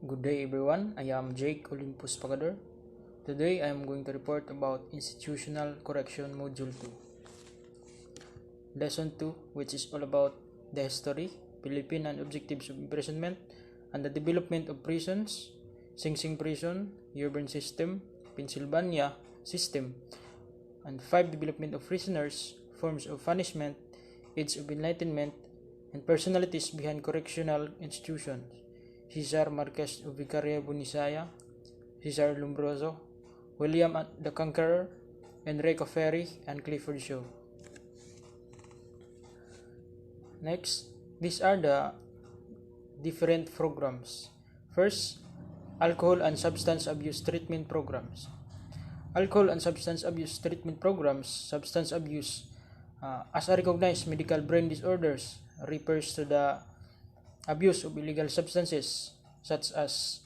Good day everyone, I am Jake Olympus Pagador. Today I am going to report about Institutional Correction Module 2. Lesson 2, which is all about the history, Philippine and objectives of imprisonment, and the development of prisons, Sing Sing Prison, Urban System, Pennsylvania System, and 5 development of prisoners, forms of punishment, age of enlightenment, and personalities behind correctional institutions. Cesar Marquez of Vicaria Bunisaya, Cesar Lombroso, William the Conqueror, Enrico Ferri, and Clifford Shaw. Next, these are the different programs. First, alcohol and substance abuse treatment programs. Alcohol and substance abuse treatment programs, substance abuse as a recognized medical brain disorders refers to the abuse of illegal substances such as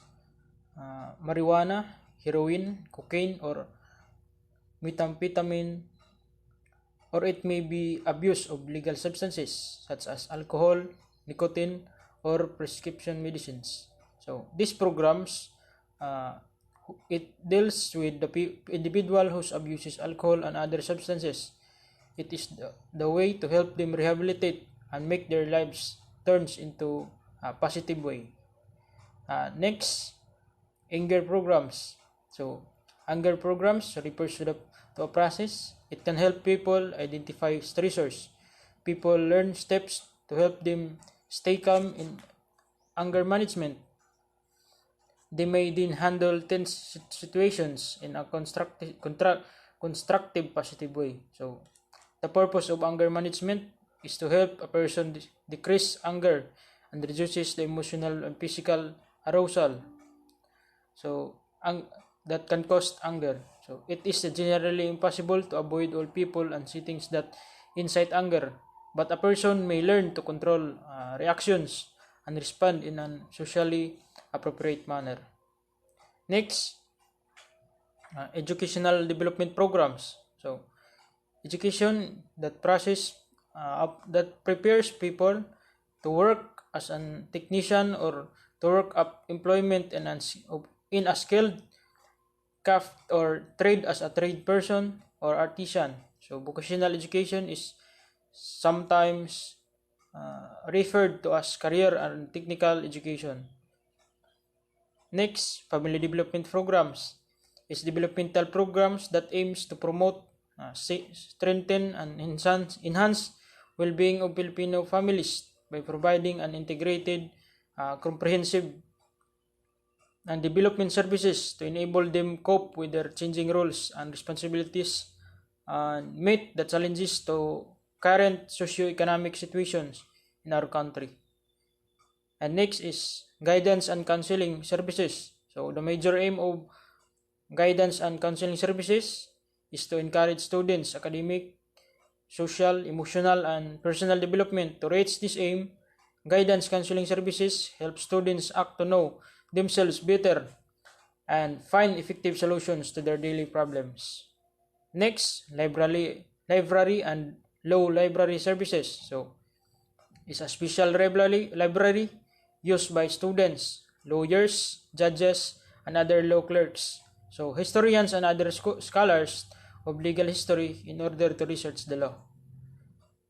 marijuana, heroin, cocaine, or methamphetamine, or it may be abuse of legal substances such as alcohol, nicotine, or prescription medicines. So these programs, it deals with the individual who abuses alcohol and other substances. It is the way to help them rehabilitate and make their lives turns into a positive way. Next, anger programs. So anger programs refers to a process. It can help people identify stressors. People learn steps to help them stay calm in anger management. They may then handle tense situations in a constructive positive way. So the purpose of anger management is to help a person decrease anger and reduces the emotional and physical arousal. So that can cause anger. So it is generally impossible to avoid all people and settings that incite anger, but a person may learn to control reactions and respond in a socially appropriate manner. Next, educational development programs. So education that that prepares people to work as a technician or to work up employment in a skilled craft or trade as a trade person or artisan. So vocational education is sometimes referred to as career and technical education. Next, family development programs is developmental programs that aims to promote, strengthen, and enhance well-being of Filipino families by providing an integrated, comprehensive, and development services to enable them cope with their changing roles and responsibilities and meet the challenges to current socio-economic situations in our country. And next is guidance and counseling services. So the major aim of guidance and counseling services is to encourage students' academic, social, emotional, and personal development. To reach this aim, guidance counseling services help students act to know themselves better and find effective solutions to their daily problems. Next, library and law library services. So it's a special library used by students, lawyers, judges, and other law clerks. So historians and other scholars of legal history in order to research the law.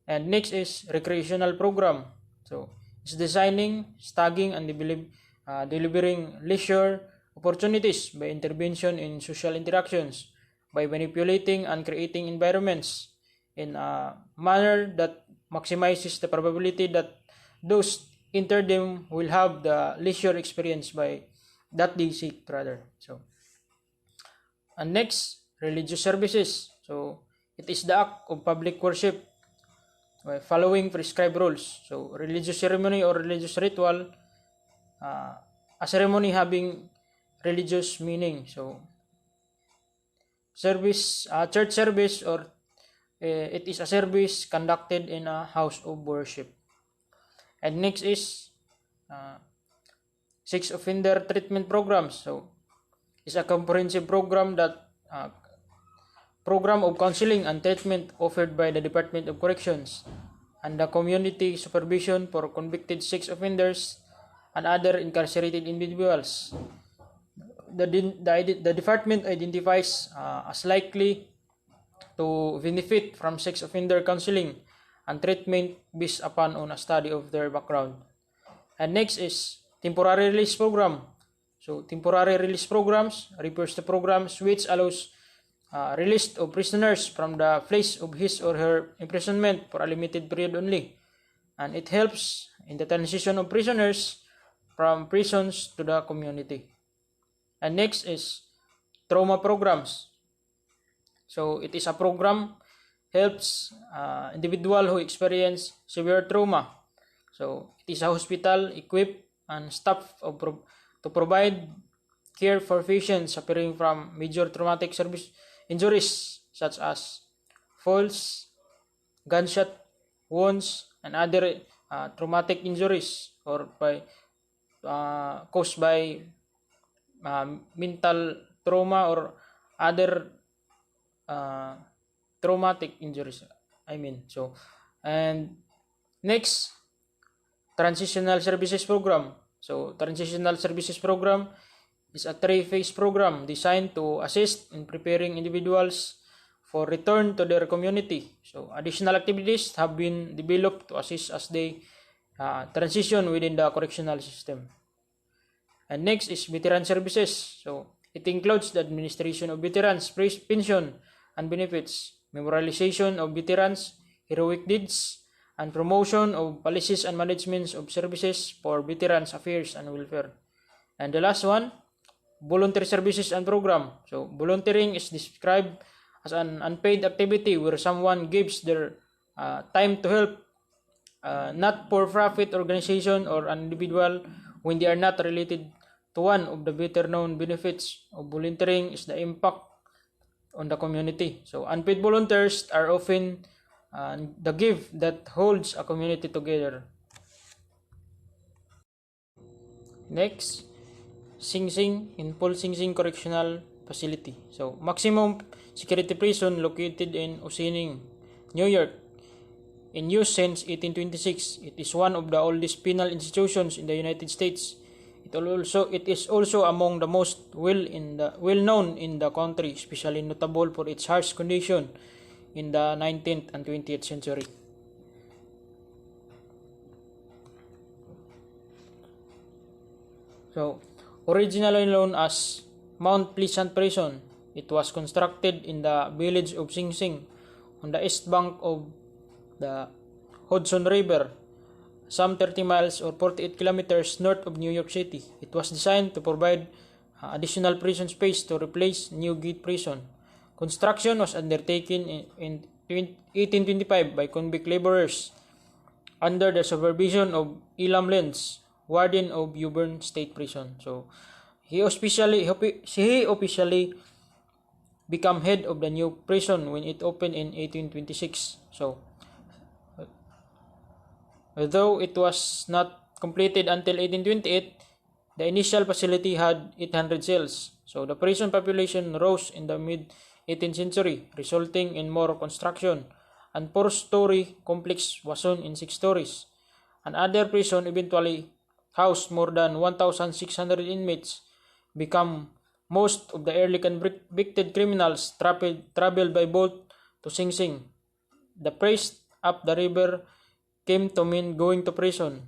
And next is recreational program. So it's designing, studying, and delivering leisure opportunities by intervention in social interactions, by manipulating and creating environments in a manner that maximizes the probability that those enter them will have the leisure experience by that they seek rather. So, and next, religious services. So it is the act of public worship by following prescribed rules. So religious ceremony or religious ritual, a ceremony having religious meaning. So church service, or it is a service conducted in a house of worship. And next is sex offender treatment programs. So it's a comprehensive program of counseling and treatment offered by the Department of Corrections and the community supervision for convicted sex offenders and other incarcerated individuals. The department identifies as likely to benefit from sex offender counseling and treatment based upon on a study of their background. And next is temporary release program. So temporary release programs refers to programs which allows release of prisoners from the place of his or her imprisonment for a limited period only, and it helps in the transition of prisoners from prisons to the community. And next is trauma programs. So it is a program helps individual who experience severe trauma. So it is a hospital equipped and staffed to provide care for patients suffering from major traumatic service injuries such as falls, gunshot wounds, and other traumatic injuries or by caused by mental trauma or other traumatic injuries. And next, transitional services program. So transitional services program is a three-phase program designed to assist in preparing individuals for return to their community. So additional activities have been developed to assist as they transition within the correctional system. And next is veteran services. So it includes the administration of veterans pension and benefits, memorialization of veterans heroic deeds, and promotion of policies and managements of services for veterans affairs and welfare. And the last one, voluntary services and program. So volunteering is described as an unpaid activity where someone gives their time to help not for-profit organization or an individual when they are not related to one of the better known benefits of volunteering is the impact on the community. So unpaid volunteers are often the gift that holds a community together. Next, Sing Sing in Paul Sing Sing Correctional Facility. So maximum security prison located in Ossining, New York. In use since 1826, it is one of the oldest penal institutions in the United States. It is also among the most well-known in the country, especially notable for its harsh condition in the 19th and 20th century. So, originally known as Mount Pleasant Prison, it was constructed in the village of Sing Sing on the east bank of the Hudson River, some 30 miles or 48 kilometers north of New York City. It was designed to provide additional prison space to replace Newgate Prison. Construction was undertaken in 1825 by convict laborers under the supervision of Elam Lenz, warden of Auburn State Prison. So he officially became head of the new prison when it opened in 1826. So although it was not completed until 1828, the initial facility had 800 cells. So the prison population rose in the mid-18th century, resulting in more construction. And 4-story complex was soon in 6 stories. Another prison eventually housed more than 1,600 inmates. Become most of the early convicted criminals traveled by boat to Sing Sing. The phrase up the river came to mean going to prison.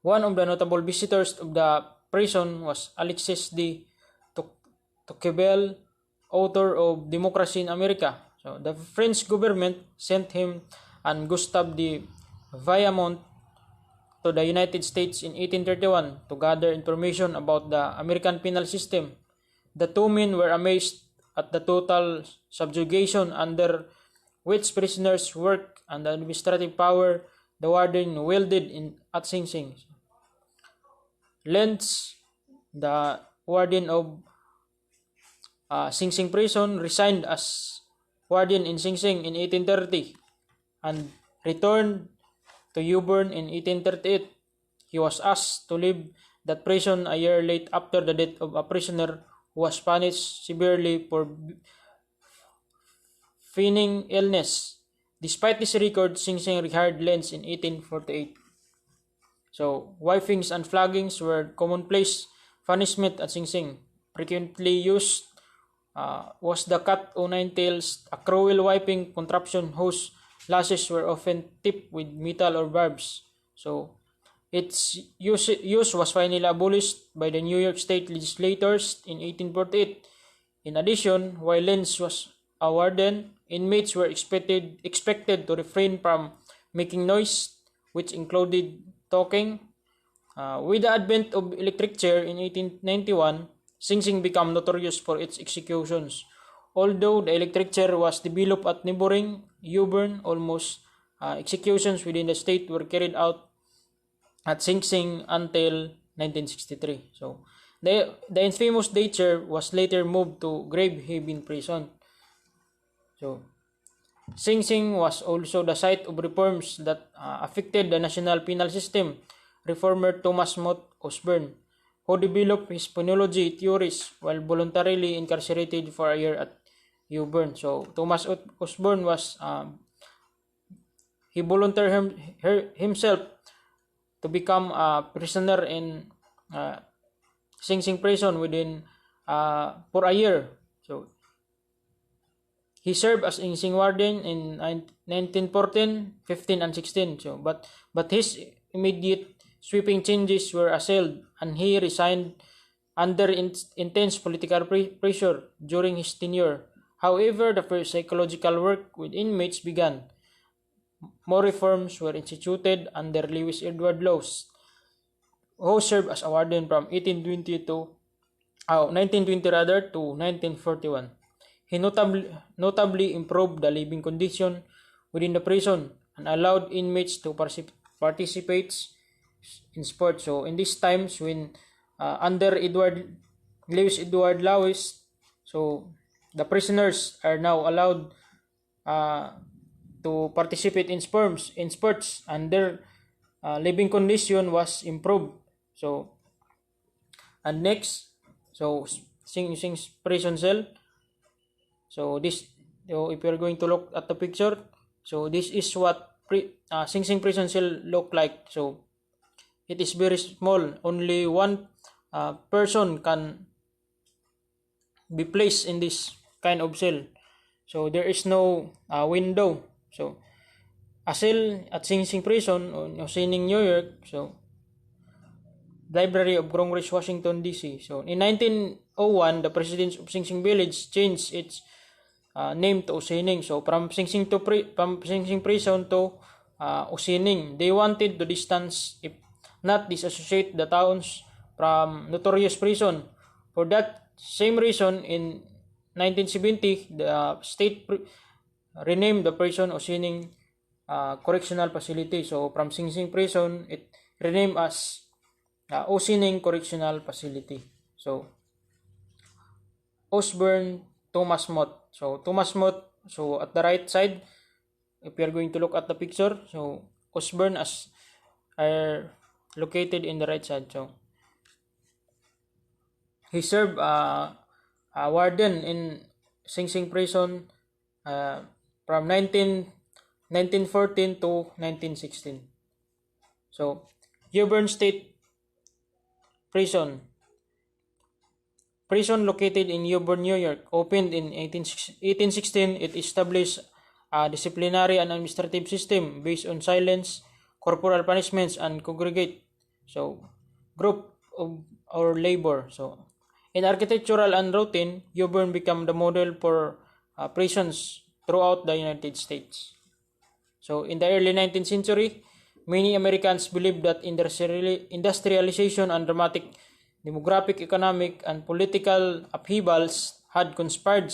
One of the notable visitors of the prison was Alexis de Tocqueville, author of Democracy in America. So the French government sent him and Gustave de Viamont to the United States in 1831 to gather information about the American penal system. The two men were amazed at the total subjugation under which prisoners worked and the administrative power the warden wielded at Sing Sing. Lenz, the warden of Sing Sing Prison, resigned as warden in Sing Sing in 1830 and returned to Auburn in 1838. He was asked to leave that prison a year late after the death of a prisoner who was punished severely for feigning illness. Despite this record, Sing Sing rehired Lenz in 1848. So wipings and floggings were commonplace punishment at Sing Sing. Frequently used was the cut o nine tails, a cruel wiping contraption whose lashes were often tipped with metal or barbs. So its use was finally abolished by the New York State legislators in 1848. In addition, while Lenz was a warden, inmates were expected to refrain from making noise, which included talking. With the advent of electric chair in 1891, Sing Sing became notorious for its executions. Although the electric chair was developed at neighboring Auburn, almost executions within the state were carried out at Sing Sing until 1963. So the infamous day chair was later moved to Grave Haven Prison. So Sing Sing was also the site of reforms that affected the national penal system. Reformer Thomas Mott Osborne, who developed his penology theories while voluntarily incarcerated for a year at Auburn. So Thomas Osborne was he volunteered himself to become a prisoner in Sing Sing prison within for a year. So he served as Sing Sing warden in 1914, 15, and 16. So but his immediate sweeping changes were assailed, and he resigned under intense political pressure during his tenure. However, the first psychological work with inmates began. More reforms were instituted under Lewis Edward Laws, who served as a warden from 1920 to 1941. He notably improved the living condition within the prison and allowed inmates to participate in sports. So in these times when under Lewis Edward Laws, so the prisoners are now allowed to participate in sports, and their living condition was improved. So and next, so Sing Sing's prison cell. So if you're going to look at the picture, so this is what Sing Sing prison cell look like. So it is very small. Only one person can be placed in this kind of cell. So there is no window. So a cell at Sing Sing prison on Ossining, New York. So Library of Congress, Washington D.C. So in 1901, the president of Sing Sing Village changed its name to Ossining. So from Sing Sing prison to Ossining, they wanted to distance, if not disassociate, the towns from notorious prison. For that same reason, in 1970, the state renamed the prison Ossining Correctional Facility. So from Sing Sing prison, it renamed as Ossining Correctional Facility. So Osborne, Thomas Mott. So Thomas Mott, so at the right side, if you are going to look at the picture, so Osborne are located in the right side. So he served a warden in Sing Sing prison from 1914 to 1916. So Auburn State Prison located in Auburn, New York, opened in 1816. It established a disciplinary and administrative system based on silence, corporal punishments, and congregate, so group of or labor. So in architectural and routine, Auburn became the model for prisons throughout the United States. So in the early 19th century, many Americans believed that industrialization and dramatic demographic, economic, and political upheavals had conspired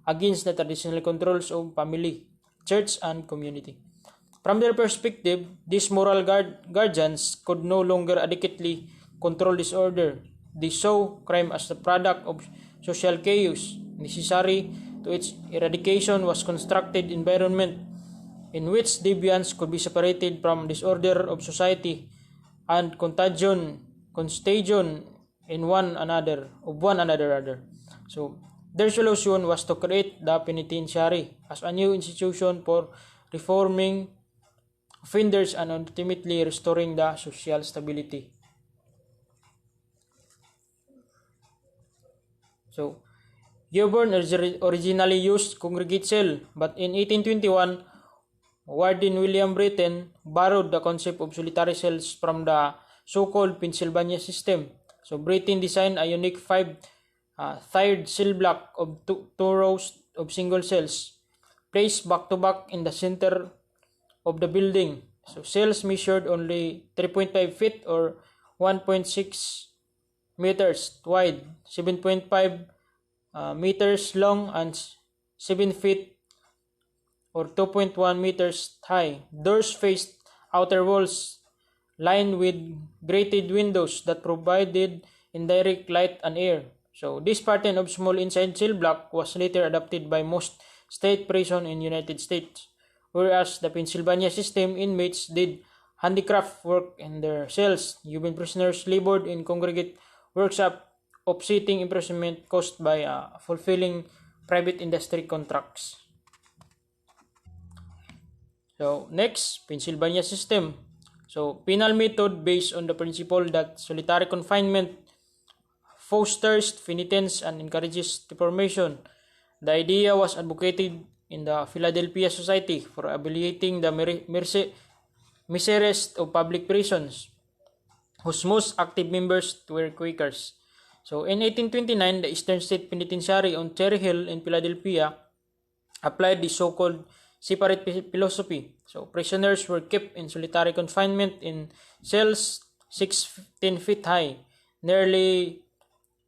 against the traditional controls of family, church, and community. From their perspective, these moral guardians could no longer adequately control disorder. They saw crime as the product of social chaos. Necessary to its eradication was constructed environment in which deviance could be separated from disorder of society and contagion in one another. So their solution was to create the penitentiary as a new institution for reforming offenders and ultimately restoring the social stability. So, Dearborn originally used congregate cell, but in 1821, Warden William Britton borrowed the concept of solitary cells from the so-called Pennsylvania system. So Britton designed a unique five-tiered cell block of two rows of single cells, placed back-to-back in the center of the building. So cells measured only 3.5 feet or 1.6 meters wide, 7.5 meters long, and 7 feet or 2.1 meters high. Doors faced outer walls lined with grated windows that provided indirect light and air. So this pattern of small inside cell block was later adopted by most state prisons in United States, whereas the Pennsylvania system inmates did handicraft work in their cells. Cuban prisoners labored in congregate workshop, offsetting imprisonment caused by fulfilling private industry contracts. So next, Pennsylvania system. So penal method based on the principle that solitary confinement fosters penitence and encourages reformation. The idea was advocated in the Philadelphia Society for Alleviating the Miseries of Public Prisons, whose most active members were Quakers. So in 1829, the Eastern State Penitentiary on Cherry Hill in Philadelphia applied the so-called separate philosophy. So prisoners were kept in solitary confinement in cells 16 feet high, nearly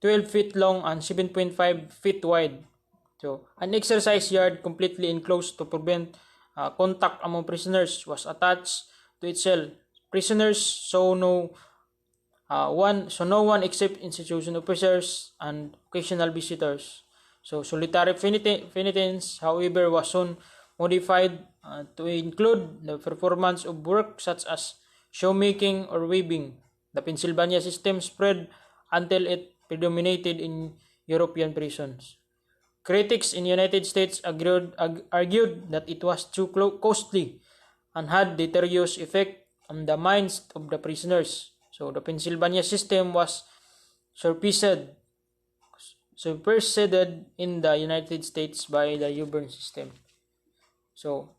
12 feet long, and 7.5 feet wide. So an exercise yard completely enclosed to prevent contact among prisoners was attached to its cell. Prisoners saw no one except institution officers and occasional visitors. So solitary penitence, however, was soon modified to include the performance of work such as showmaking or weaving. The Pennsylvania system spread until it predominated in European prisons. Critics in the United States argued that it was too costly and had deleterious effect on the minds of the prisoners. So the Pennsylvania system was superseded in the United States by the Dearborn system. So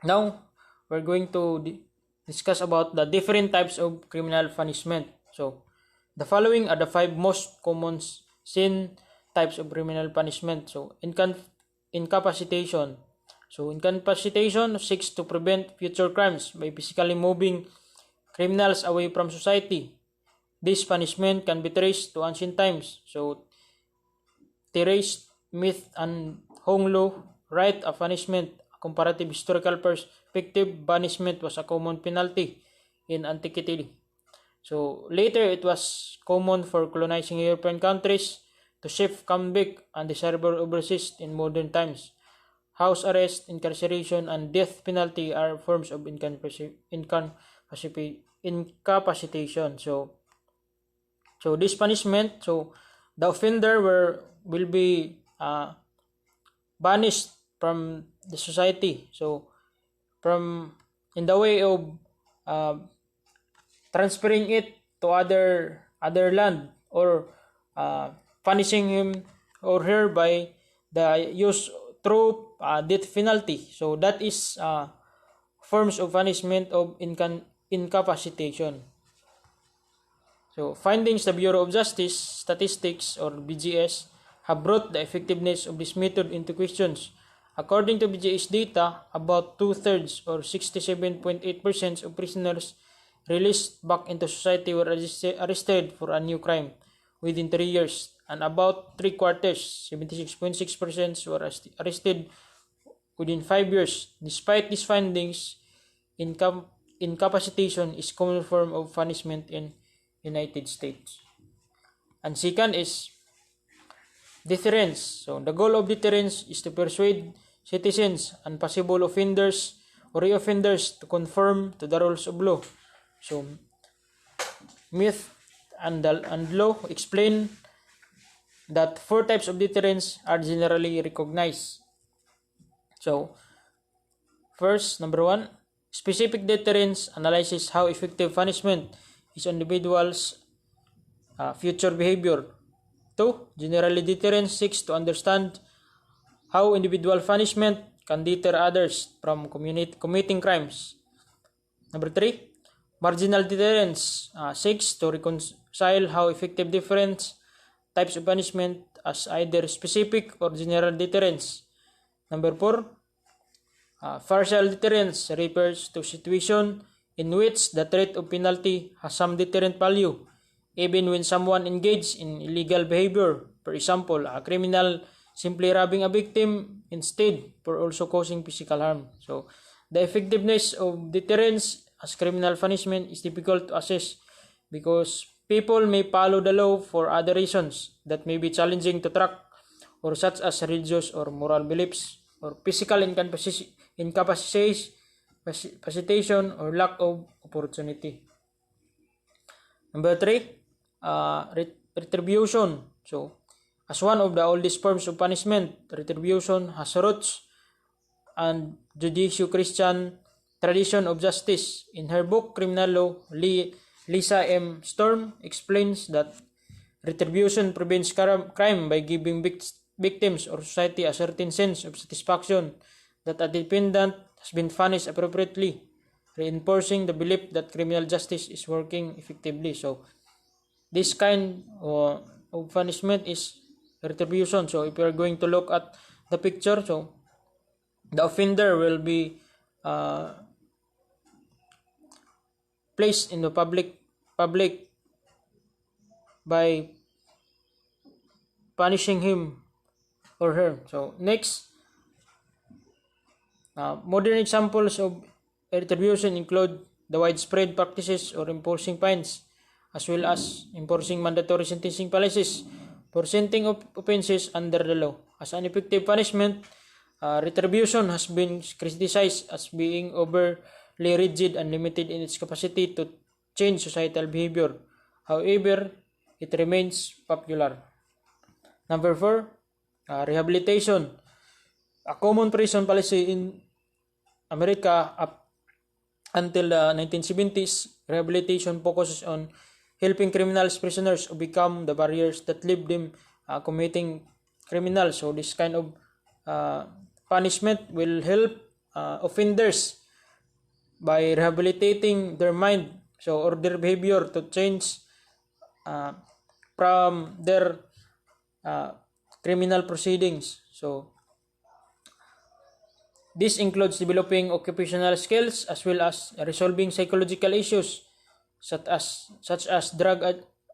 now we're going to discuss about the different types of criminal punishment. So the following are the five most common sin types of criminal punishment. So incapacitation. So incapacitation seeks to prevent future crimes by physically moving criminals away from society. This punishment can be traced to ancient times. So Therese Myth and Hong Lu write a punishment. A comparative historical perspective, banishment was a common penalty in antiquity. So later it was common for colonizing European countries to shift convict and desirable overseas in modern times. House arrest, incarceration, and death penalty are forms of incapacitation. So this punishment, so the offender will be banished from the society. So from in the way of transferring it to other land, or punishing him or her by the use through death penalty. So that is forms of punishment of incapacitation. So findings, the Bureau of Justice Statistics or BGS have brought the effectiveness of this method into questions. According to BGS data, about 2/3 or 67.8% of prisoners released back into society were arrested for a new crime within 3 years, and about 3/4, 76.6%, were arrested within 5 years. Despite these findings, incapacitation is a common form of punishment in United States. And second is deterrence. So the goal of deterrence is to persuade citizens and possible offenders or reoffenders to conform to the rules of law. So Myth and law explain that 4 types of deterrence are generally recognized. So first, number 1, Specific deterrence analyzes how effective punishment is on individuals' future behavior. 2. Generally deterrence seeks to understand how individual punishment can deter others from committing crimes. Number 3. Marginal deterrence seeks to reconcile how effective different types of punishment as either specific or general deterrence. Number 4. Partial deterrence refers to situation in which the threat of penalty has some deterrent value, even when someone engaged in illegal behavior. For example, a criminal simply robbing a victim instead for also causing physical harm. So, the effectiveness of deterrence as criminal punishment is difficult to assess because people may follow the law for other reasons that may be challenging to track, or such as religious or moral beliefs, or physical incapacitation, or lack of opportunity. Number 3, retribution. So, as one of the oldest forms of punishment, retribution has roots and Judeo-Christian tradition of justice. In her book Criminal Law, Lisa M. Storm explains that retribution prevents crime by giving victims or society a certain sense of satisfaction that a defendant has been punished appropriately, reinforcing the belief that criminal justice is working effectively. So, this kind of punishment is retribution. So, if you are going to look at the picture, so the offender will be placed in the public by punishing him or her. So next, modern examples of retribution include the widespread practices of enforcing fines, as well as enforcing mandatory sentencing policies for sentencing of offenses under the law. As an effective punishment, retribution has been criticized as being overly rigid and limited in its capacity to change societal behavior. However, it remains popular. Number 4, rehabilitation. A common prison policy in America up until the 1970s, rehabilitation focuses on helping prisoners overcome the barriers that leave them committing criminals. So this kind of punishment will help offenders by rehabilitating their mind, so or their behavior to change from their criminal proceedings. So this includes developing occupational skills as well as resolving psychological issues such as drug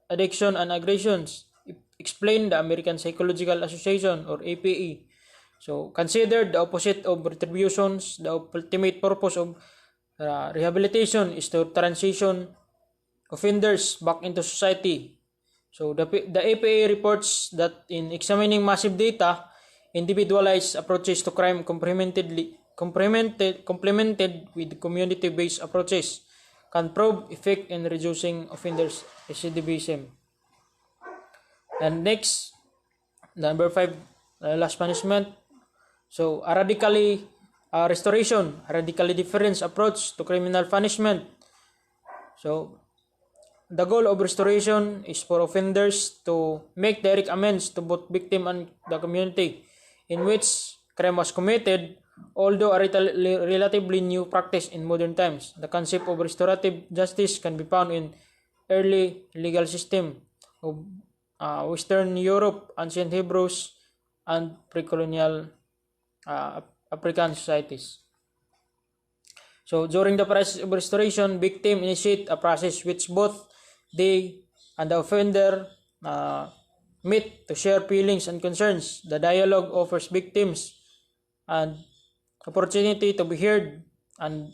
addiction and aggressions, explained the American Psychological Association or APA. So considered the opposite of retributions, the ultimate purpose of rehabilitation is to transition offenders back into society. So the APA reports that in examining massive data, individualized approaches to crime complemented with community-based approaches can prove effect in reducing offenders' recidivism. And next, number 5, last punishment. So a radically different approach to criminal punishment. So the goal of restoration is for offenders to make direct amends to both victim and the community in which crime was committed. Although a relatively new practice in modern times, the concept of restorative justice can be found in early legal system of Western Europe, ancient Hebrews, and pre-colonial African societies. So during the process of restoration, victims initiate a process which both they and the offender meet to share feelings and concerns. The dialogue offers victims an opportunity to be heard, and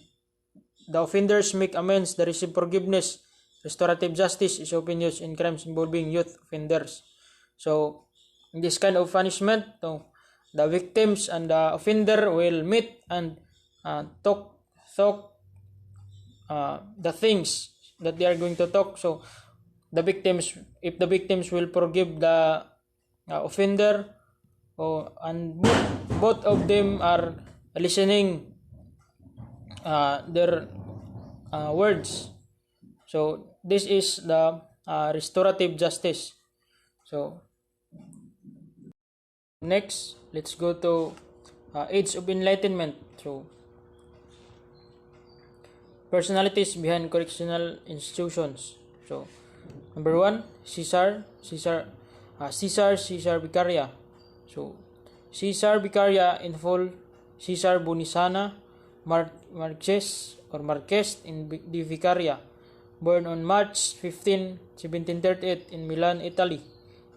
the offenders make amends, they receive forgiveness. Restorative justice is often used in crimes involving youth offenders. So in this kind of punishment, the victims and the offender will meet and talk the things that they are going to talk. So if the victims will forgive the offender, and both of them are listening their words. So this is the restorative justice. So next, let's go to Age of Enlightenment. So personalities behind correctional institutions. So number one, Caesar Vicaria. So Caesar Vicaria in full, Caesar Bunisana Marquez de Vicaria, born on March 15, 1738 in Milan, Italy,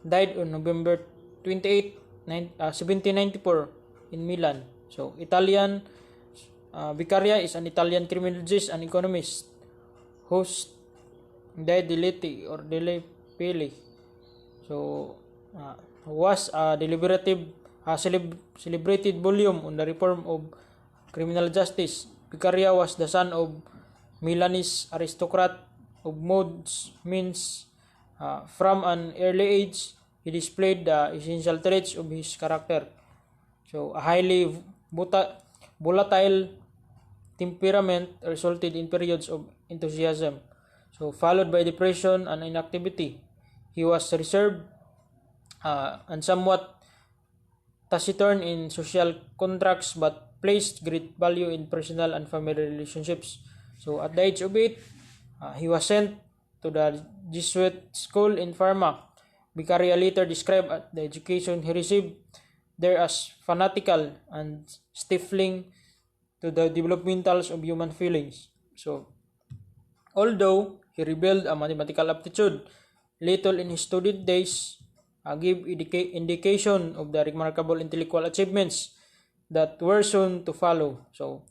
died on November 28, 1794 in Milan. So Italian Vicaria is an Italian criminologist and economist whose De Deliti or Delle Pili was a celebrated volume on the reform of criminal justice. Vicaria was the son of Milanese aristocrat of modes means. From an early age, he displayed the essential traits of his character. So a highly volatile temperament resulted in periods of enthusiasm, so followed by depression and inactivity. He was reserved and somewhat taciturn in social contracts, but placed great value in personal and family relationships. So at the age of 8, he was sent to the Jesuit school in Parma. Vicaria later described the education he received there as fanatical and stifling to the developmentals of human feelings. So, although he revealed a mathematical aptitude, little in his student days gave indication of the remarkable intellectual achievements that were soon to follow. So,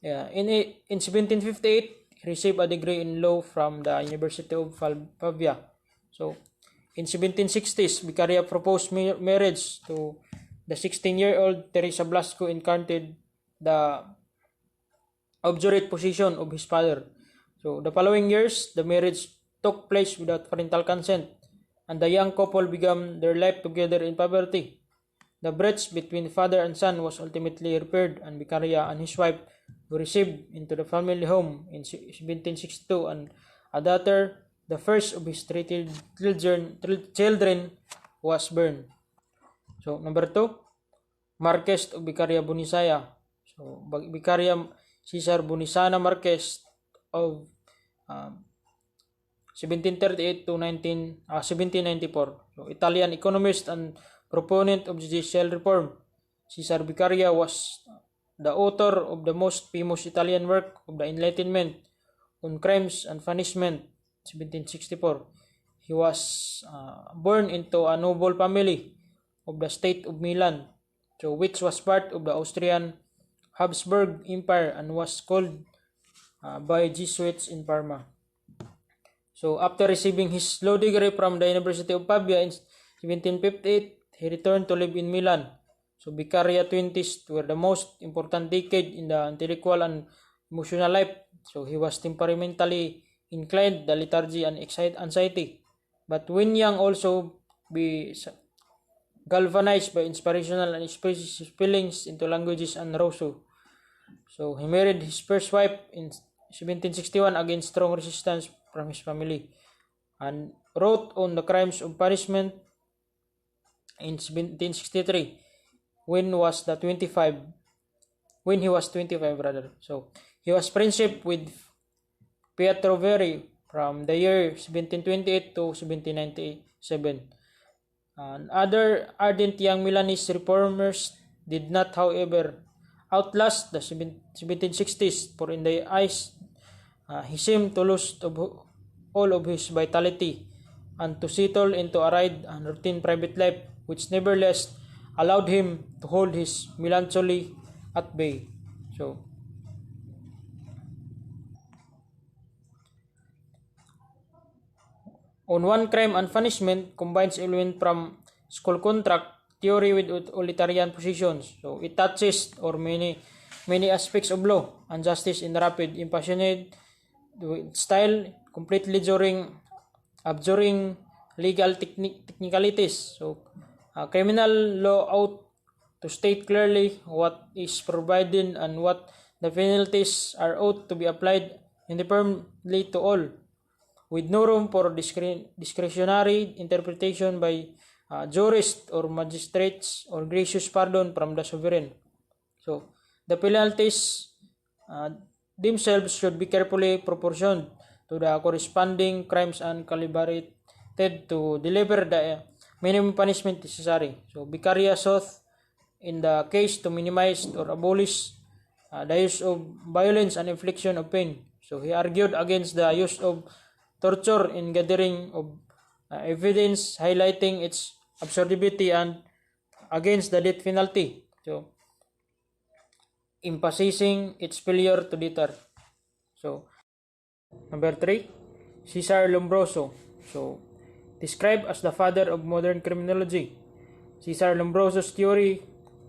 in 1758, he received a degree in law from the University of Pavia. So, in 1760s, Vicaria proposed marriage to the 16-year-old Teresa Blasco, incarnated the obdurate position of his father. So, the following years, the marriage took place without parental consent, and the young couple began their life together in poverty. The breach between father and son was ultimately repaired, and Vicaria and his wife were received into the family home in 1762, and a daughter, the first of his three children, was burned. So, number 2, Marquez of Vicaria Bunisaya. So, Vicaria Caesar Bunisana Marquez of 1738 to 1794. So, Italian economist and proponent of judicial reform. Caesar Vicaria was the author of the most famous Italian work of the Enlightenment on crimes and punishment, 1764. He was born into a noble family of the state of Milan, so which was part of the Austrian Habsburg Empire and was called by Jesuits in Parma. So after receiving his law degree from the University of Pavia in 1758, he returned to live in Milan. So Vicaria 20s were the most important decade in the intellectual and emotional life. So he was temperamentally inclined, the lethargy and anxiety. But when young, also be galvanized by inspirational and expressive feelings into languages and Rousseau. So he married his first wife in 1761 against strong resistance from his family, and wrote on the crimes of punishment in 1763 when he was 25 rather. So he was friendship with Pietro Verri from the year 1728 to 1797. And other ardent young Milanese reformers did not, however, outlast the 1760s, for in their eyes he seemed to lose all of his vitality and to settle into a arid and routine private life, which nevertheless allowed him to hold his melancholy at bay. So, on One Crime and Punishment combines elements from school contract theory with utilitarian positions. So it touches or many aspects of law and justice in rapid, impassioned style, completely abjuring legal technicalities. So criminal law ought to state clearly what is forbidden and what the penalties are ought to be applied uniformly to all, with no room for discretionary interpretation by jurists or magistrates or gracious pardon from the sovereign. So, the penalties uh, themselves should be carefully proportioned to the corresponding crimes and calibrated to deliver the minimum punishment necessary. So, vicarious oath in the case to minimize or abolish the use of violence and infliction of pain. So, he argued against the use of torture in gathering of evidence, highlighting its absurdity and against the death penalty. So, emphasizing its failure to deter. So, number 3, Cesar Lombroso. So, described as the father of modern criminology. Cesar Lombroso's theory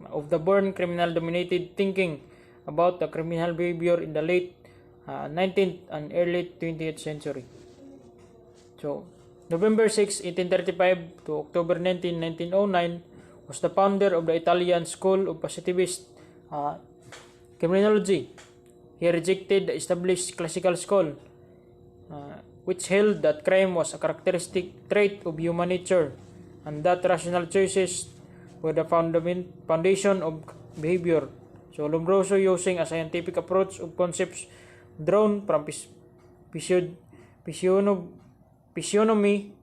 of the born criminal dominated thinking about the criminal behavior in the late 19th and early 20th century. So, November 6, 1835 to October 19, 1909 was the founder of the Italian School of Positivist Criminology. He rejected the established classical school, which held that crime was a characteristic trait of human nature and that rational choices were the foundation of behavior. So, Lombroso, using a scientific approach of concepts drawn from physiognomy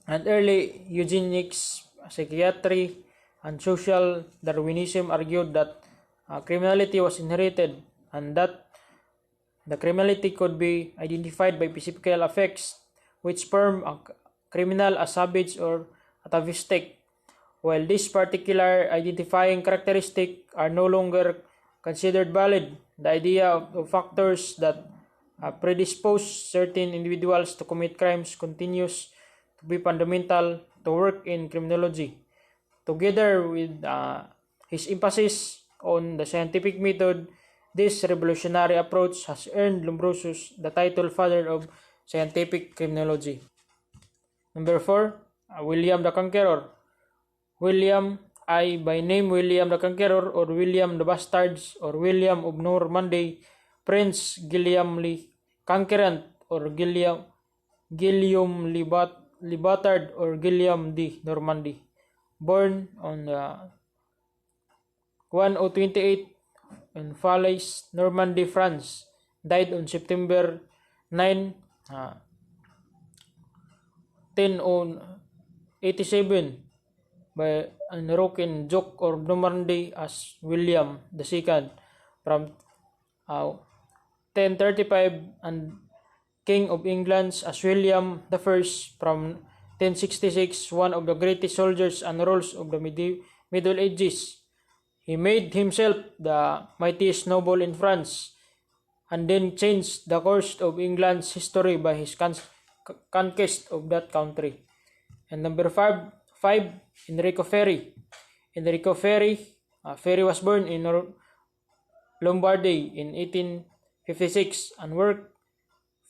and early eugenics, psychiatry, and social Darwinism, argued that criminality was inherited and that the criminality could be identified by physical effects which form a criminal, a savage, or atavistic. While these particular identifying characteristics are no longer considered valid, the idea of factors that predispose certain individuals to commit crimes continues to be fundamental to work in criminology. Together with his emphasis on the scientific method, this revolutionary approach has earned Lombroso the title Father of Scientific Criminology. Number 4, William the Conqueror. William, by name William the Conqueror or William the Bastards or William of Normandy, Prince Guillaume le Conquérant or Guillaume le Batard or Guillaume de Normandy. Born on 1028 in Falaise, Normandy, France. Died on September 9, 1087 by an Rokin Duke of Normandy as William II from 1035 and King of England as William I from 1066, one of the greatest soldiers and rulers of the Middle Ages. He made himself the mightiest noble in France and then changed the course of England's history by his conquest of that country. And number 5, Enrico Ferri. Enrico Ferri, Ferri was born in Lombardy in 1856 and worked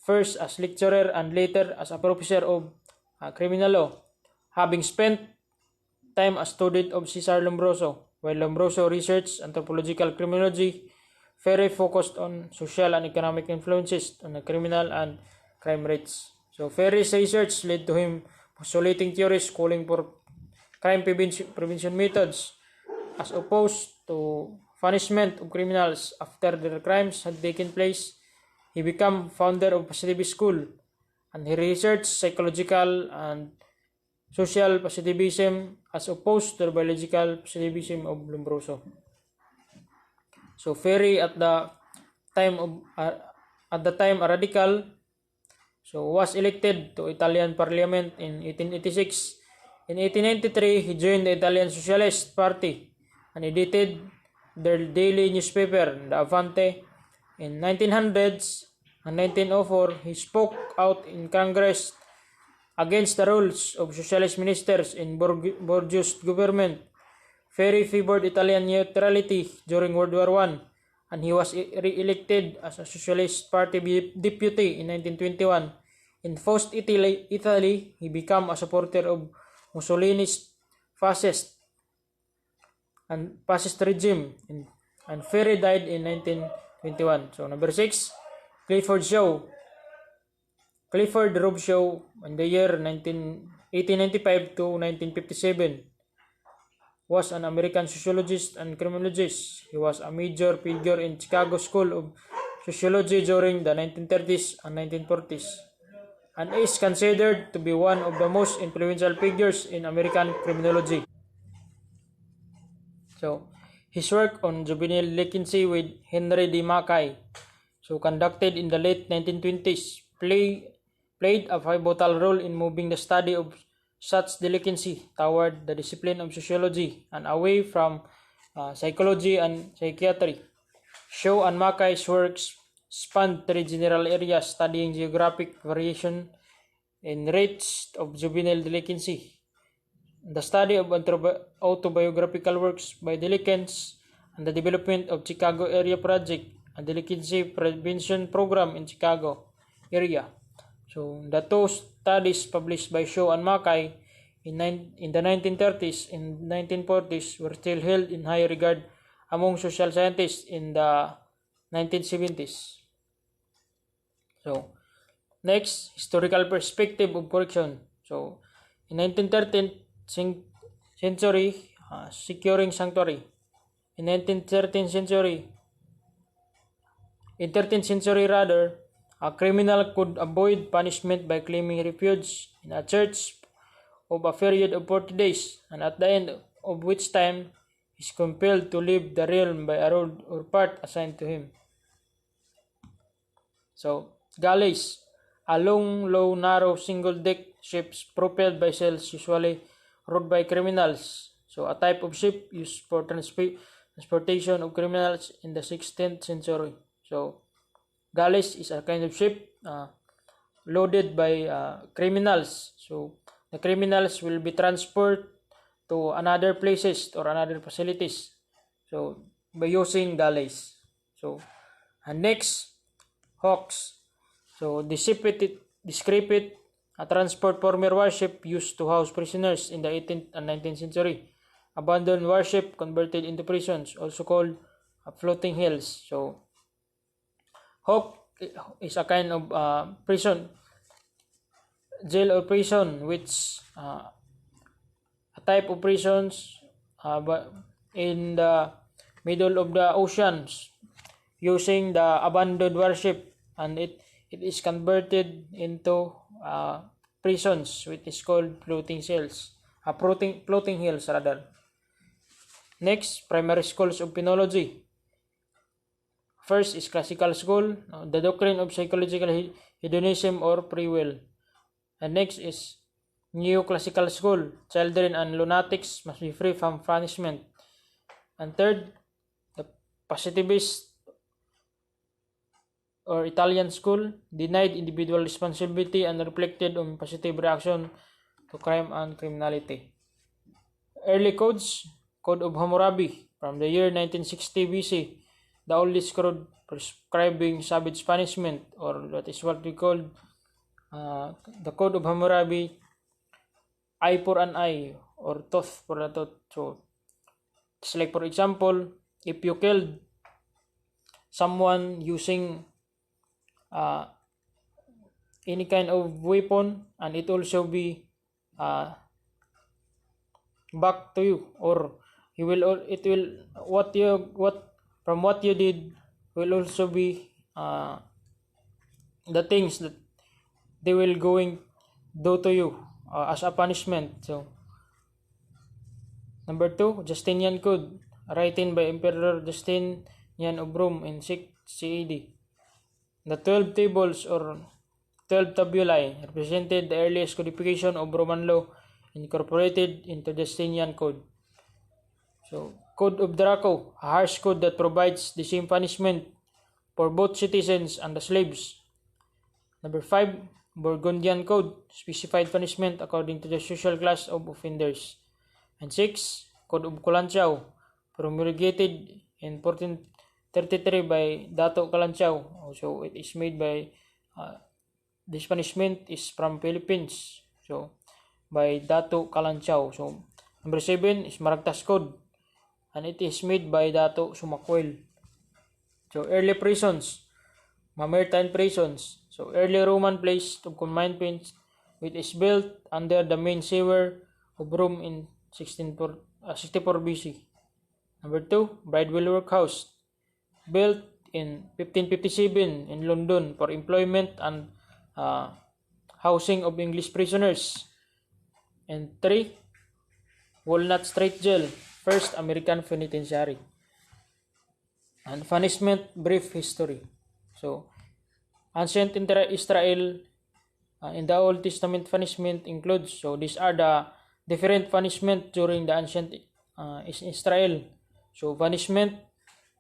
first as lecturer and later as a professor of criminal law, having spent time as student of Cesar Lombroso. While Lombroso researched anthropological criminology, Ferri focused on social and economic influences on the criminal and crime rates. So Ferri's research led to him postulating theories calling for crime prevention methods as opposed to punishment of criminals after their crimes had taken place. He became founder of Positivist School and he researched psychological and social positivism as opposed to the biological positivism of Lombroso. So Ferri at the time a radical, so was elected to Italian Parliament in 1886. In 1893, he joined the Italian Socialist Party and edited their daily newspaper, the Avante. In 1900s and 1904, he spoke out in Congress against the rules of socialist ministers in Borgia's government. Ferri favored Italian neutrality during World War I, and he was re-elected as a Socialist Party deputy in 1921. In post-Italy, he became a supporter of Mussolini's fascist regime, and Ferri died in 19 21. So number 6, Clifford Show. Clifford Robb Show in the year 1895 to 1957 was an American sociologist and criminologist. He was a major figure in Chicago School of Sociology during the 1930s and 1940s, and is considered to be one of the most influential figures in American criminology. So, his work on juvenile delinquency with Henry D. Mackay, conducted in the late 1920s, played a pivotal role in moving the study of such delinquency toward the discipline of sociology and away from psychology and psychiatry. Shaw and Mackay's works spanned three general areas studying geographic variation in rates of juvenile delinquency, the study of autobiographical works by delinquents, and the development of Chicago Area Project, a delinquency prevention program in Chicago area. So the two studies published by Shaw and Mackay in the 1930s and 1940s were still held in high regard among social scientists in the 1970s. So next, historical perspective of correction. So in 1913th century, securing sanctuary. In 13th century rather, a criminal could avoid punishment by claiming refuge in a church of a period of 40 days, and at the end of which time he is compelled to leave the realm by a road or path assigned to him. So, galleys, a long, low, narrow, single-deck ships propelled by sails usually rowed by criminals. So, a type of ship used for transportation of criminals in the 16th century. So, galleys is a kind of ship loaded by criminals. So, the criminals will be transported to another places or another facilities. So, by using galleys. So, and next, hawks. So, descriptive a transport former warship used to house prisoners in the 18th and 19th century. Abandoned warship converted into prisons, also called floating hills. So, hawk is a kind of prison, jail or prison, which a type of prisons in the middle of the oceans using the abandoned warship, and it is converted into prisons, which is called floating cells, floating hills rather. Next, primary schools of penology. First is classical school, the doctrine of psychological hedonism or free will. And next is neoclassical school, children and lunatics must be free from punishment. And third, the positivist or Italian school, denied individual responsibility and reflected on positive reaction to crime and criminality. Early codes, Code of Hammurabi from the year 1960 BC, the oldest code prescribing savage punishment, or that is what we call the Code of Hammurabi, eye for an eye or tooth for a tooth. So it's like, for example, if you killed someone using any kind of weapon, and it also be back to you, or what you did will also be the things that they will going do to you as a punishment. So number 2, Justinian Code, written by Emperor Justinian of Rome in 6 CAD. The 12 tables or 12 tabulae represented the earliest codification of Roman law incorporated into the Justinian Code. So, Code of Draco, a harsh code that provides the same punishment for both citizens and the slaves. Number 5, Burgundian Code, specified punishment according to the social class of offenders. And 6, Code of Colanchao, promulgated in 1433 by Dato Kalanchao. So it is made by this punishment is from Philippines. So by Dato Kalanchao. So number 7 is Maragtas Code, and it is made by Dato Sumakwel. So early prisons, Mamertine prisons. So early Roman place of confinement which is built under the main sewer of Rome in 64 BC. Number 2, Bridewell Workhouse, built in 1557 in London for employment and uh, housing of English prisoners. And 3, Walnut Street Jail, first American penitentiary. And punishment brief history. So, ancient Israel in the Old Testament punishment includes, so these are the different punishment during the ancient Israel. So, punishment,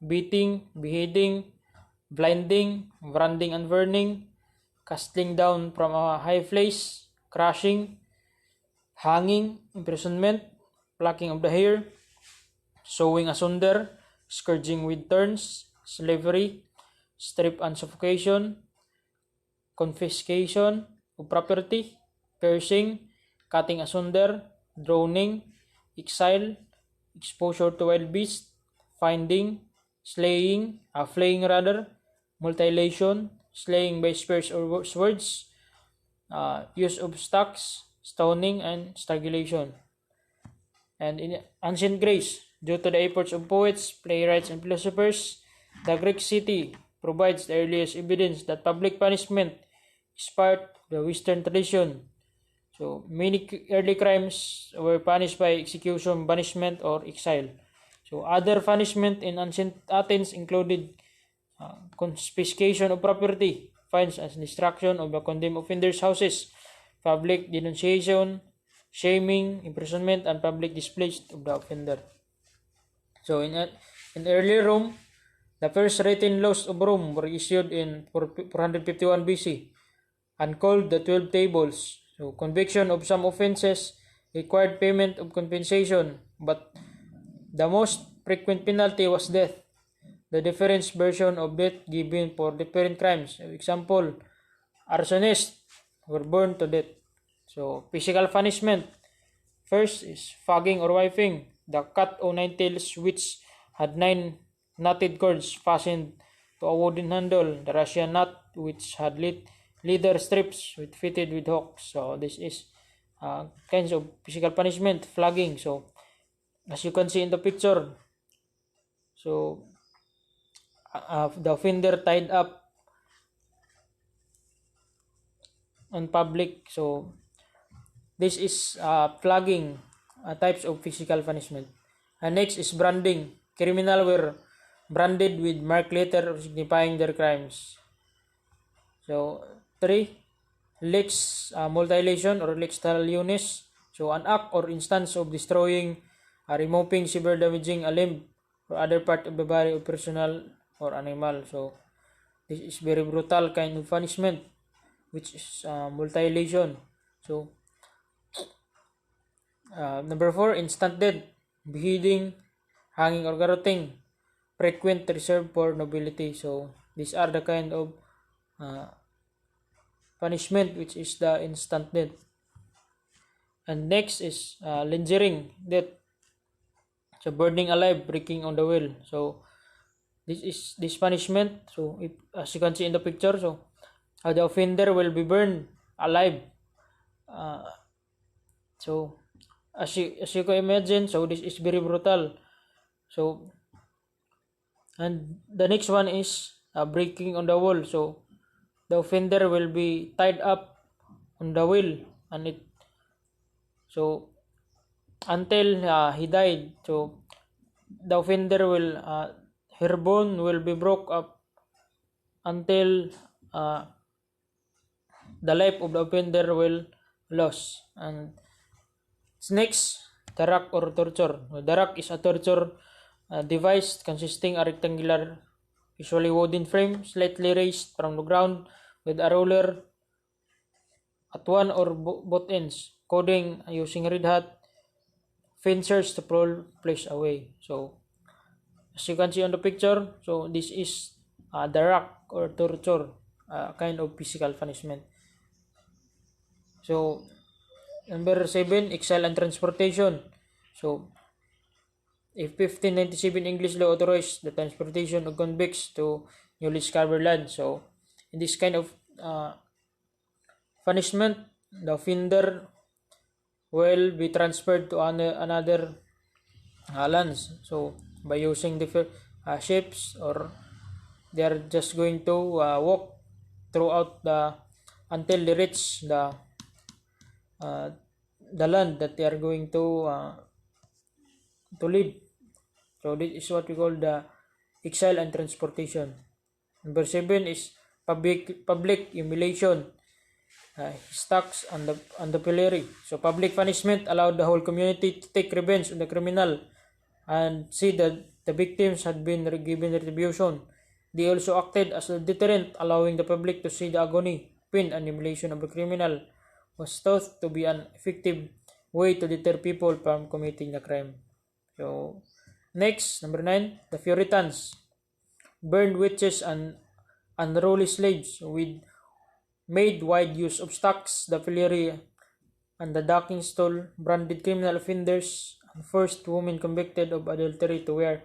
beating, beheading, blinding, branding and burning, casting down from a high place, crushing, hanging, imprisonment, plucking of the hair, sewing asunder, scourging with thorns, slavery, strip and suffocation, confiscation of property, piercing, cutting asunder, drowning, exile, exposure to wild beasts, finding, slaying, flaying rather, mutilation, slaying by spears or swords, use of stocks, stoning, and strangulation. And in ancient Greece, due to the efforts of poets, playwrights, and philosophers, the Greek city provides the earliest evidence that public punishment is part of the Western tradition. So many early crimes were punished by execution, banishment, or exile. So other punishment in ancient Athens included confiscation of property, fines and destruction of the condemned offenders' houses, public denunciation, shaming, imprisonment, and public displays of the offender. So in early Rome, the first written laws of Rome were issued in 451 BC and called the 12 Tables. So conviction of some offenses required payment of compensation, but the most frequent penalty was death. The different version of death given for different crimes. For example, arsonists were burned to death. So physical punishment. First is flogging or whipping. The cut of 9 tails which had 9 knotted cords fastened to a wooden handle. The Russian knot which had leather strips fitted with hooks. So this is kinds of physical punishment, flogging. So as you can see in the picture, so the offender tied up on public. So this is flogging, types of physical punishment. And next is branding. Criminals were branded with marked letter signifying their crimes. So 3, lex mutilation or lex talionis. So an act or instance of destroying, removing, severe damaging a limb or other part of the body of personal or animal. So this is very brutal kind of punishment, which is mutilation. So number 4, instant death, beheading, hanging or garroting, frequent reserved for nobility. So these are the kind of punishment which is the instant death. And next is lingering death. So burning alive, breaking on the will. So this is this punishment. So if, as you can see in the picture, so the offender will be burned alive. So as you can imagine, so this is very brutal. So and the next one is breaking on the wall. So the offender will be tied up on the wheel, and it so until he died. So the offender will her bone will be broke up until the life of the offender will lose. And next, the rack or torture. The rack is a torture device consisting a rectangular, usually wooden frame, slightly raised from the ground with a roller at one or both ends, coding using red hot fencers to pull flesh away. So as you can see on the picture, so this is the rack or torture, kind of physical punishment. So number 7, exile and transportation. So If 1597 English law authorized the transportation of convicts to newly discovered land. So, in this kind of punishment, the offender will be transferred to another lands. So, by using different ships, or they are just going to walk throughout until they reach uh, the land that they are going to live. So this is what we call the exile and transportation. Number 7 is public humiliation, stocks on the pillory. So public punishment allowed the whole community to take revenge on the criminal and see that the victims had been given retribution. They also acted as a deterrent, allowing the public to see the agony, pain, and humiliation of the criminal was thought to be an effective way to deter people from committing the crime. So, next, number 9, the Puritans burned witches and unruly slaves with made wide use of stocks, the pillory, and the docking stool, branded criminal offenders, and forced women convicted of adultery to wear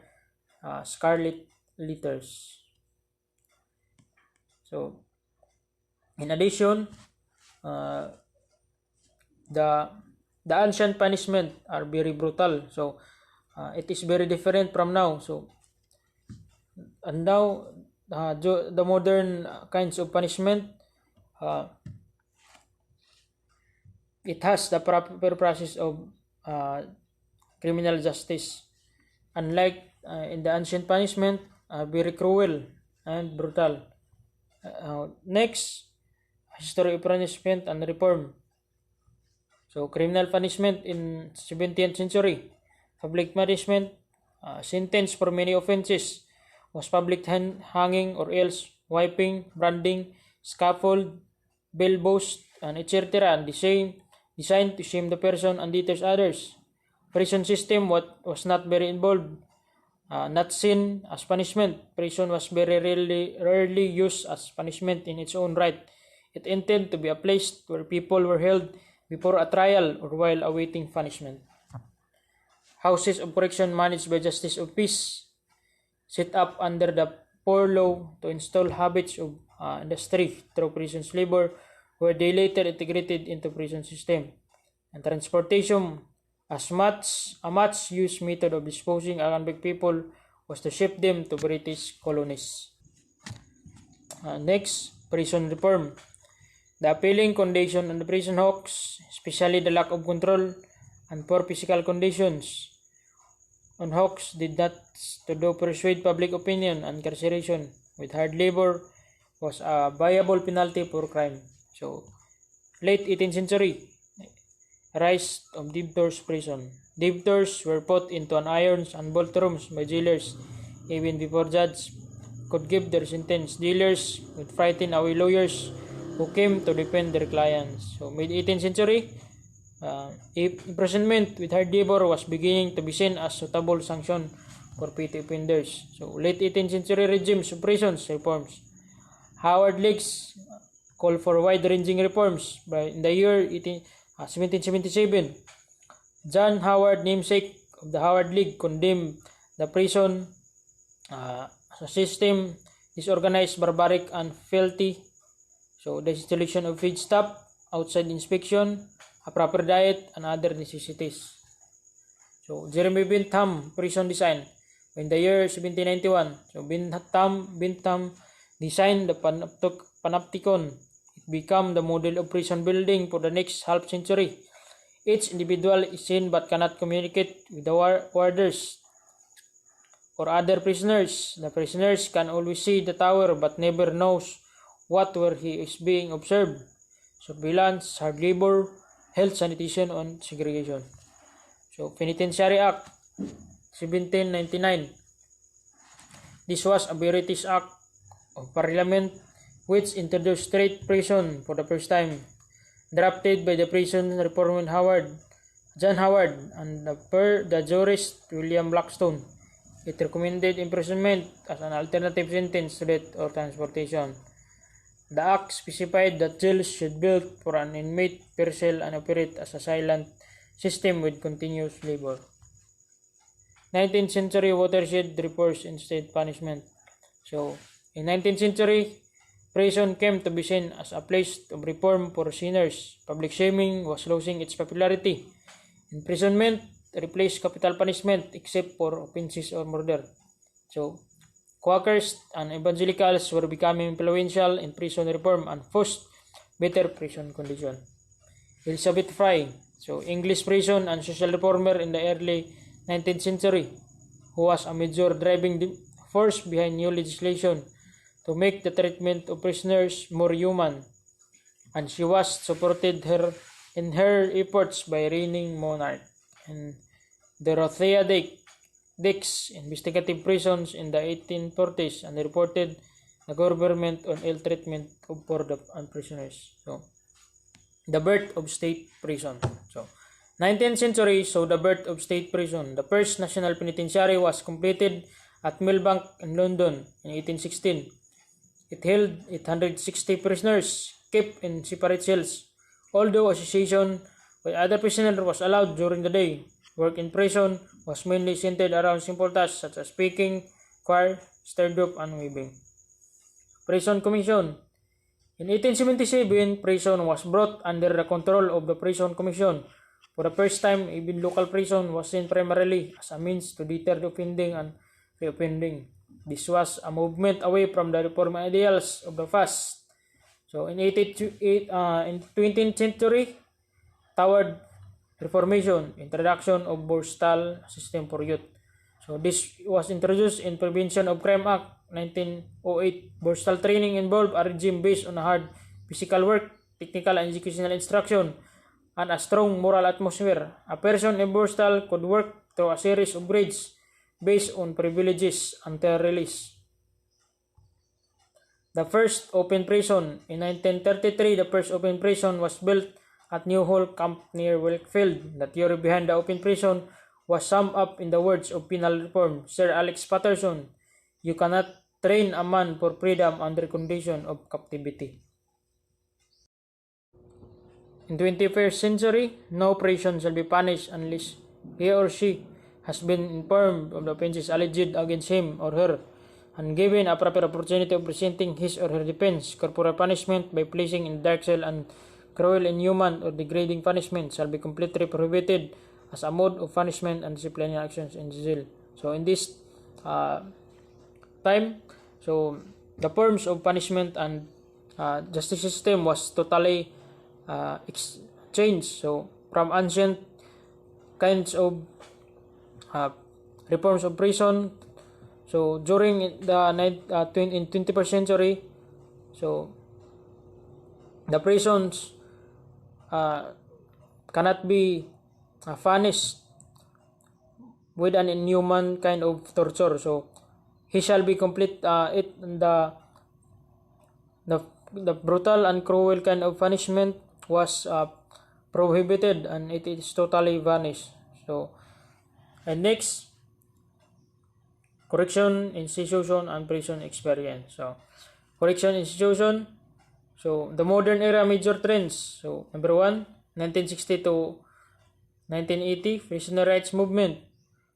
scarlet letters. So, in addition, uh, the the ancient punishment are very brutal. So, it is very different from now. So, and now the modern kinds of punishment, uh, it has the proper process of criminal justice. Unlike in the ancient punishment, very cruel and brutal. Next, history of punishment and reform. So, criminal punishment in 17th century. Public punishment, sentence for many offenses, was public hanging or else wiping, branding, scaffold, bellows, and etc. and designed to shame the person and deter others. Prison system was not very involved, not seen as punishment. Prison was very rarely used as punishment in its own right. It intended to be a place where people were held before a trial or while awaiting punishment. Houses of correction managed by Justice of Peace, set up under the poor law to install habits of industry through prison labor, where they later integrated into prison system. And transportation, a much used method of disposing of convict people was to ship them to British colonies. Next, prison reform. The appalling condition on the prison hulks, especially the lack of control and poor physical conditions on hulks, did not to persuade public opinion, and incarceration with hard labor was a viable penalty for crime. So, late 18th century, rise of debtors prison. Debtors were put into an irons and bolt rooms by jailers even before judges could give their sentence. Dealers would frighten away lawyers who came to defend their clients. So, mid-18th century, imprisonment with hard labor was beginning to be seen as suitable sanction for petty offenders. So, late 18th century regimes of prisons reforms. Howard Lakes called for wide-ranging reforms. In the year 1777, John Howard, namesake of the Howard League, condemned the prison as a system disorganized, barbaric, and filthy. So, the installation of feed stop, outside inspection, a proper diet, and other necessities. So, Jeremy Bentham, prison design. In the year 1791, so Bentham designed the Panopticon. It became the model of prison building for the next half century. Each individual is seen but cannot communicate with the warders or other prisoners. The prisoners can always see the tower but never knows where he is being observed. Surveillance, hard labor, health, sanitation, and segregation. So, Penitentiary Act 1799. This was a British Act of Parliament which introduced state prison for the first time, drafted by the prison reformer John Howard, and the jurist William Blackstone. It recommended imprisonment as an alternative sentence to death or transportation. The Act specified that jails should be built for an inmate per cell and operate as a silent system with continuous labor. 19th century watershed reforms in state punishment. So, in 19th century, prison came to be seen as a place of reform for sinners. Public shaming was losing its popularity. Imprisonment replaced capital punishment except for offenses or murder. So, Quakers and evangelicals were becoming influential in prison reform and forced better prison conditions. Elizabeth Fry, so English prison and social reformer in the early 19th century, who was a major driving force behind new legislation to make the treatment of prisoners more human, and she was supported in her efforts by reigning monarch and Dorothea Dix investigative prisons in the 1840s and reported the government on ill treatment of poor and prisoners. So, the birth of state prison. So, 19th century saw the birth of state prison. The first national penitentiary was completed at Millbank in London in 1816. It held 860 prisoners kept in separate cells. Although association with other prisoners was allowed during the day, work in prison was mainly centered around simple tasks such as speaking, choir, stirrup, and weaving. Prison Commission. In 1877, prison was brought under the control of the Prison Commission. For the first time, even local prison was seen primarily as a means to deter the offending and reoffending. This was a movement away from the reform ideals of the past. So, in 20th century, toward Reformation, introduction of Borstal system for youth. So this was introduced in Prevention of Crime Act 1908. Borstal training involved a regime based on hard physical work, technical and educational instruction, and a strong moral atmosphere. A person in Borstal could work through a series of grades based on privileges until release. The first open prison. In 1933, the first open prison was built at New Hall Camp near Wakefield. The theory behind the open prison was summed up in the words of penal reform Sir Alex Patterson: "You cannot train a man for freedom under condition of captivity." In 21st century, no person shall be punished unless he or she has been informed of the offenses alleged against him or her and given a proper opportunity of presenting his or her defense. Corporal punishment by placing in dark cell and cruel, inhuman, or degrading punishment shall be completely prohibited as a mode of punishment and disciplinary actions in the jail. So in this time, so the forms of punishment and justice system was totally changed. So from ancient kinds of reforms of prison, so during the 21st century, so the prisons cannot be punished with an inhuman kind of torture. So he shall be complete the brutal and cruel kind of punishment was prohibited and it is totally vanished. So and next, correction institution and prison experience. So correction institution. So the modern era major trends. So number 1, 1960 to 1980, prisoner rights movement.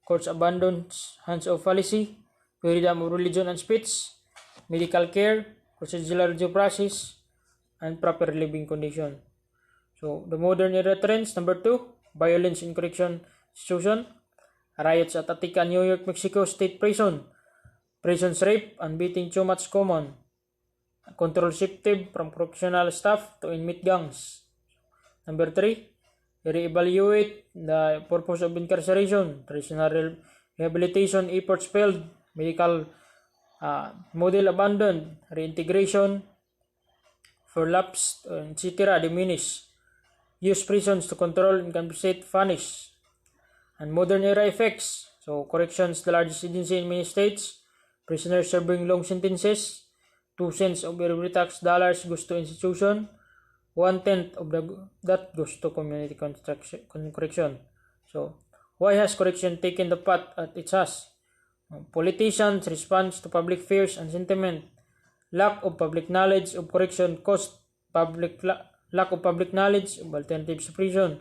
Courts abandons hands-off policy, freedom of religion and speech, medical care, procedural due process, and proper living condition. So the modern era trends. Number 2, violence in correction institution. Riots at Attica, New York, Mexico State Prison. Prisons rape and beating too much common. Control shifted from correctional staff to inmate gangs. Number 3, reevaluate the purpose of incarceration. Prisoner rehabilitation efforts failed. Medical model abandoned. Reintegration for lapsed, etc. diminished. Use prisons to control and compensate punish. And modern era effects. So corrections, the largest agency in many states. Prisoners serving long sentences. 2 cents of every tax dollars goes to institution. 1/10 of that goes to community correction. So why has correction taken the path that it has? Politicians' response to public fears and sentiment. Lack of public knowledge of correction caused lack of public knowledge of alternatives to prison.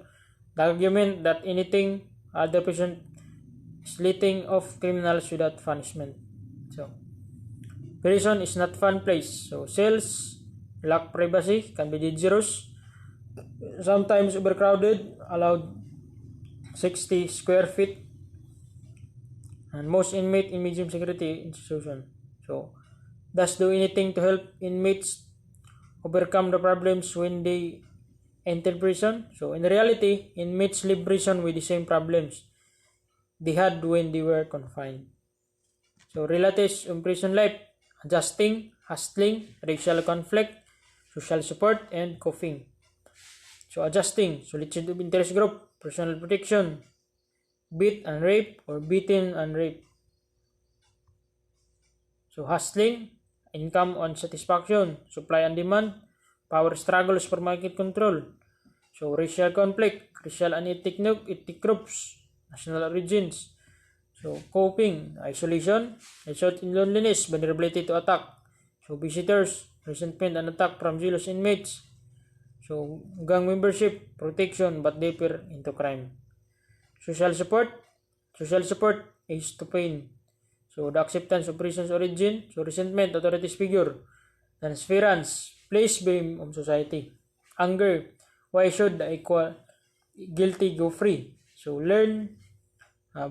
The argument that anything other prison letting off criminals without punishment. So, prison is not fun place. So, cells lack privacy, can be dangerous, sometimes overcrowded, allowed 60 square feet, and most inmate in medium security institution. So, thus do anything to help inmates overcome the problems when they enter prison. So, in reality, inmates leave prison with the same problems they had when they were confined. So, relatives in prison life: adjusting, hustling, racial conflict, social support, and coping. So, adjusting: solitude of interest group, personal protection, beat and rape, or beaten and rape. So, hustling: income on satisfaction, supply and demand, power struggles for market control. So, racial conflict, racial and ethnic groups, national origins. So, coping: isolation, result in loneliness, vulnerability to attack. So, visitors: resentment and attack from jealous inmates. So, gang membership: protection but deeper into crime. Social support: is to pain. So, the acceptance of prison's origin. So, resentment, authorities figure. Transference: place blame on society. Anger: why should the guilty go free? So, learn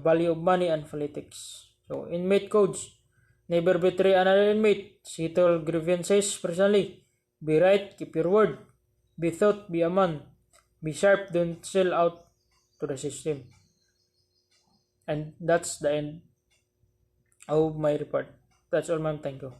value of money and politics. So, inmate codes: never betray another inmate, settle grievances personally, be right, keep your word, be thought, be a man, be sharp, don't sell out to the system. And that's the end of my report. That's all, ma'am. Thank you.